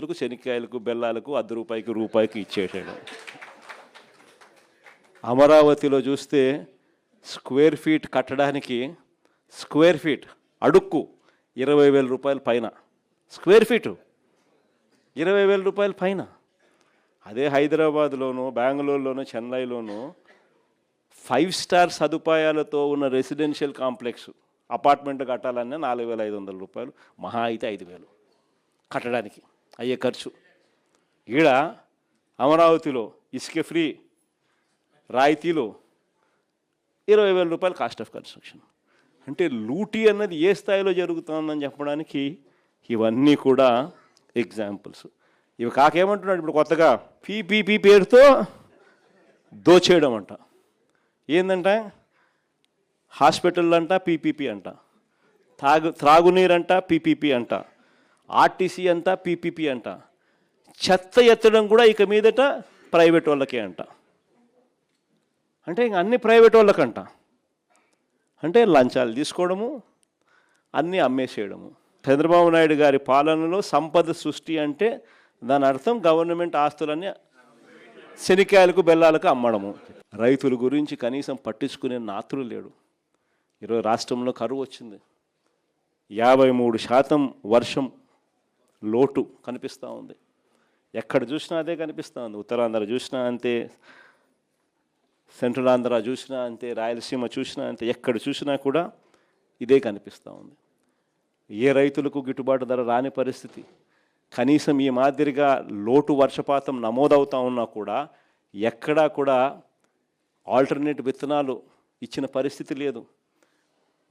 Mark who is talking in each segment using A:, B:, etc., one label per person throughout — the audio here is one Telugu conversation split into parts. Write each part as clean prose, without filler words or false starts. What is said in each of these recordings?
A: రైతులకు శనక్కాయలకు బెల్లాలకు ₹1 రూపాయికి ఇచ్చేసాడు. అమరావతిలో చూస్తే స్క్వేర్ ఫీట్ కట్టడానికి స్క్వేర్ ఫీట్ అడుక్కు ₹20,000 పైన, స్క్వేర్ ఫీటు ₹20,000 పైన. అదే హైదరాబాద్లోనూ బెంగళూరులోనూ చెన్నైలోనూ 5 స్టార్ సదుపాయాలతో ఉన్న రెసిడెన్షియల్ కాంప్లెక్స్ అపార్ట్మెంట్ కట్టాలన్నా ₹4,500, మహా అయితే 5,000 కట్టడానికి అయ్యే ఖర్చు. ఈడ అమరావతిలో ఇసుక ఫ్రీ, రాయితీలో ₹20,000 కాస్ట్ ఆఫ్ కన్స్ట్రక్షన్. అంటే లూటీ అన్నది ఏ స్థాయిలో జరుగుతుందని చెప్పడానికి ఇవన్నీ కూడా ఎగ్జాంపుల్స్. ఇవి కాకేమంటున్నాడు ఇప్పుడు కొత్తగా పీపీపీ పేరుతో దోచేయడం అంట. ఏందంట, హాస్పిటల్ అంట పీపీపీ అంట, త్రాగునీరంట పీపీపీ అంట, ఆర్టీసీ అంట పీపీపీ అంట, చెత్త ఎత్తడం కూడా ఇక మీదట ప్రైవేట్ వాళ్ళకే అంట. అంటే ఇంక అన్ని ప్రైవేట్ వాళ్ళకంట. అంటే లంచాలు తీసుకోవడము, అన్నీ అమ్మేసేయడము. చంద్రబాబు నాయుడు గారి పాలనలో సంపద సృష్టి అంటే దాని అర్థం గవర్నమెంట్ ఆస్తులన్నీ శనక్కాయలకు బెల్లాలకు అమ్మడము. రైతుల గురించి కనీసం పట్టించుకునే నాతులు లేడు. ఈరోజు రాష్ట్రంలో కరువు వచ్చింది. 53% వర్షం లోటు కనిపిస్తూ ఉంది. ఎక్కడ చూసినా అదే కనిపిస్తూ ఉంది. ఉత్తరాంధ్ర చూసినా అంతే, సెంట్రల్ ఆంధ్ర చూసినా అంతే, రాయలసీమ చూసినా అంతే, ఎక్కడ చూసినా కూడా ఇదే కనిపిస్తూ ఉంది. ఏ రైతులకు గిట్టుబాటు ధర రాని పరిస్థితి. కనీసం ఈ మాదిరిగా లోటు వర్షపాతం నమోదవుతూ ఉన్నా కూడా ఎక్కడా కూడా ఆల్టర్నేట్ విత్తనాలు ఇచ్చిన పరిస్థితి లేదు.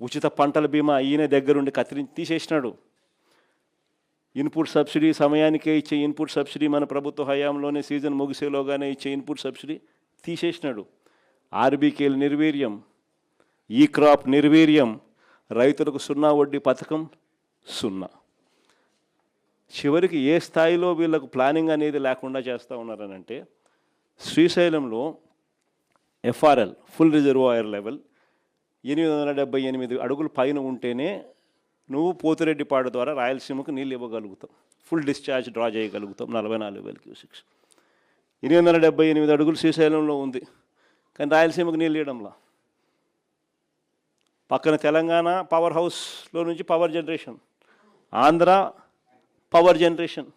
A: ఉచిత పంటల బీమా ఈయన దగ్గరుండి తీసేసినాడు. ఇన్పుట్ సబ్సిడీ సమయానికే ఇచ్చే ఇన్పుట్ సబ్సిడీ మన ప్రభుత్వ హయాంలోనే సీజన్ ముగిసేలోగానే ఇచ్చే ఇన్పుట్ సబ్సిడీ తీసేసినాడు. ఆర్బీకేలు నిర్వీర్యం, ఈ క్రాప్ నిర్వీర్యం, రైతులకు 0 వడ్డీ పథకం 0. చివరికి ఏ స్థాయిలో వీళ్ళకు ప్లానింగ్ అనేది లేకుండా చేస్తూ ఉన్నారనంటే, శ్రీశైలంలో ఎఫ్ఆర్ఎల్ ఫుల్ రిజర్వాయర్ లెవెల్ 878 అడుగులు పైన ఉంటేనే నువ్వు పోతిరెడ్డిపాడు ద్వారా రాయలసీమకు నీళ్ళు ఇవ్వగలుగుతావు, ఫుల్ డిశ్చార్జ్ డ్రా చేయగలుగుతాం 44,000 క్యూసెక్స్. 878 అడుగులు శ్రీశైలంలో ఉంది, కానీ రాయలసీమకు నీళ్ళు ఇవ్వడంలా. పక్కన తెలంగాణ పవర్ హౌస్లో నుంచి power generation, Andhra power generation.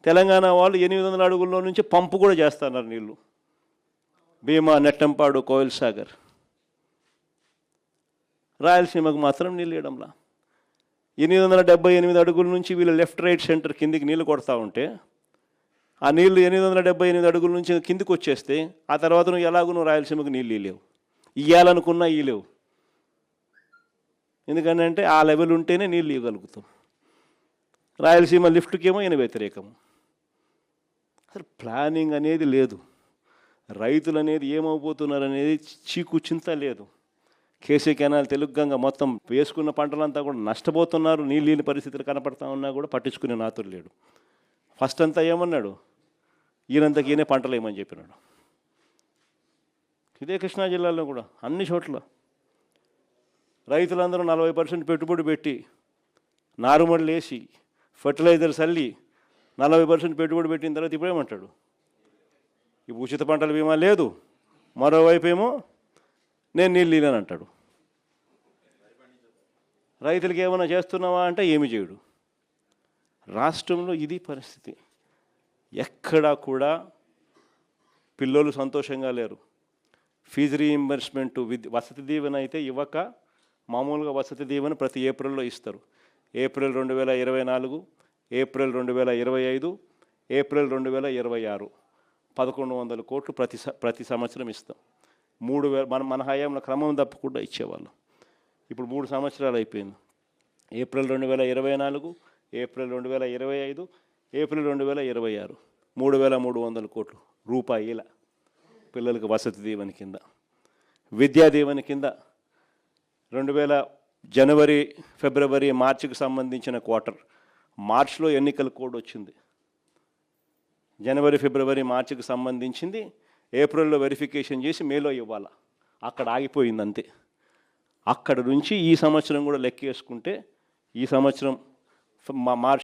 A: Telangana వాళ్ళు 800 అడుగుల్లో నుంచి పంపు కూడా చేస్తున్నారు నీళ్ళు, భీమా, నెట్టంపాడు, కోయిల్ సాగర్. రాయలసీమకు మాత్రం నీళ్ళు ఇవ్వడంలా. 878 అడుగుల నుంచి వీళ్ళు లెఫ్ట్ రైట్ సెంటర్ కిందికి నీళ్ళు కొడతా ఉంటే, ఆ నీళ్ళు 878 అడుగుల నుంచి కిందికి వచ్చేస్తే ఆ తర్వాత నువ్వు ఎలాగో రాయలసీమకు నీళ్ళు ఇవ్వలేవు, ఇవ్వాలనుకున్నా ఇవ్వలేవు. ఎందుకంటే ఆ లెవెల్ ఉంటేనే నీళ్ళు ఇవ్వగలుగుతాం. రాయలసీమ లిఫ్ట్కేమో ఈయన వ్యతిరేకము. అసలు ప్లానింగ్ అనేది లేదు. రైతులు అనేది ఏమైపోతున్నారు అనేది చీకు చింత లేదు. కేసీ కెనాల్, తెలుగు గంగ మొత్తం వేసుకున్న పంటలంతా కూడా నష్టపోతున్నారు. నీళ్ళు లేని పరిస్థితులు కనపడతా ఉన్నా కూడా పట్టించుకునే నాతులు లేడు. ఫస్ట్ అంతా ఏమన్నాడు, ఈయనంతకు ఈయనే పంటలు ఏమని చెప్పినాడు. ఇదే కృష్ణా జిల్లాలో కూడా అన్ని చోట్ల రైతులందరూ 40% పెట్టుబడి పెట్టి, నారుమడులు వేసి, ఫర్టిలైజర్స్ అల్లి 40% పెట్టుబడి పెట్టిన తర్వాత ఇప్పుడేమంటాడు, ఈ ఉచిత పంటల బీమా లేదు, మరోవైపు ఏమో నేను నీళ్ళు ఇవ్వను అంటాడు. రైతులకి ఏమైనా చేస్తున్నావా అంటే ఏమి చేయడు. రాష్ట్రంలో ఇది పరిస్థితి. ఎక్కడా కూడా పిల్లలు సంతోషంగా లేరు. ఫీజు రీయింబర్స్మెంట్, వసతి దీవెన అయితే ఇవ్వక, మామూలుగా వసతి దీవెన ప్రతి ఏప్రిల్లో ఇస్తారు. ఏప్రిల్ 2024, ఏప్రిల్ 2025, ఏప్రిల్ 2026 1,100 కోట్లు ప్రతి సంవత్సరం ఇస్తాం. 3,000 మన హయాంలో క్రమం తప్పకుండా ఇచ్చేవాళ్ళం. ఇప్పుడు 3 సంవత్సరాలు అయిపోయింది. ఏప్రిల్ 2024, ఏప్రిల్ 2025, ఏప్రిల్ 2026 3,300 కోట్లు రూపాయల పిల్లలకు వసతి దీవెన కింద. విద్యా దీవెన కింద 2000 జనవరి, ఫిబ్రవరి, మార్చికి సంబంధించిన క్వార్టర్, మార్చ్లో ఎన్నికల కోడ్ వచ్చింది. జనవరి, ఫిబ్రవరి, మార్చికి సంబంధించింది ఏప్రిల్లో వెరిఫికేషన్ చేసి మేలో ఇవ్వాలి. అక్కడ ఆగిపోయింది అంతే. అక్కడ నుంచి ఈ సంవత్సరం కూడా లెక్కేసుకుంటే ఈ సంవత్సరం మార్చ్